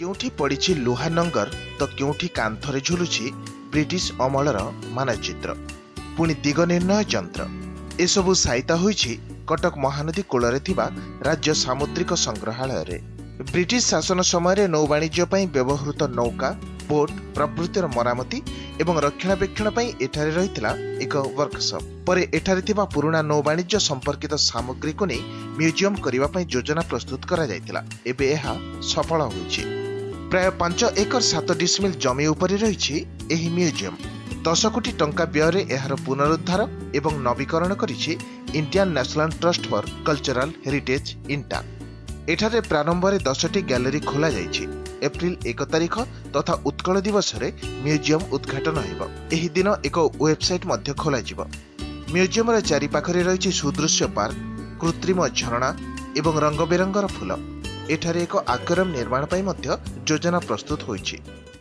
केउठी पड़िछि लुहा नंगर तो केउठी कांथरे झुलुछि ब्रिटिश अमलर मानचित्र पुणी दिग निर्णय यंत्र एसबु साइता होइछि कटक महानदी कूलरे थिबा राज्य सामुद्रिक संग्रहालय रे। ब्रिटिश शासन समय नौवाणिज्य पई व्यवहृत नौका बोट प्रभृतिर मरामती एवं रक्षणाबेक्षण पई एठारे रहितला एक वर्कशॉप परे एठारे थिबा पुराना नौवाणिज्य संपर्कित सामग्री को नै म्यूजियम करिवा पई योजना प्रस्तुत करा जायतिला। एबे एहा सफल होइछि। प्राय 5 एकर 7 डिसमिल जमी उपरे रहिछि एही म्यूजियम। 10 कोटी टंका व्यय एहार पुनरुद्धार एवं नवीकरण करिछि Indian National Trust for Cultural Heritage इंटा। एठारे प्रारंभ में 10टी गैलरी खोल जाइछि। एप्रिल 1 तारिख तथा उत्कल दिवस रे म्यूजियम उद्घाटन होइबो। एही दिन एक वेबसाइट मध्य खोला जिवो। म्यूजियम रे चारि पाखरे रहिछि सुदृश्य पार्क, कृत्रिम झरणा एवं रंग बेरंगर फूल। एठारे एक आक्वेरियम निर्माण पई मध्य योजना प्रस्तुत होइछि।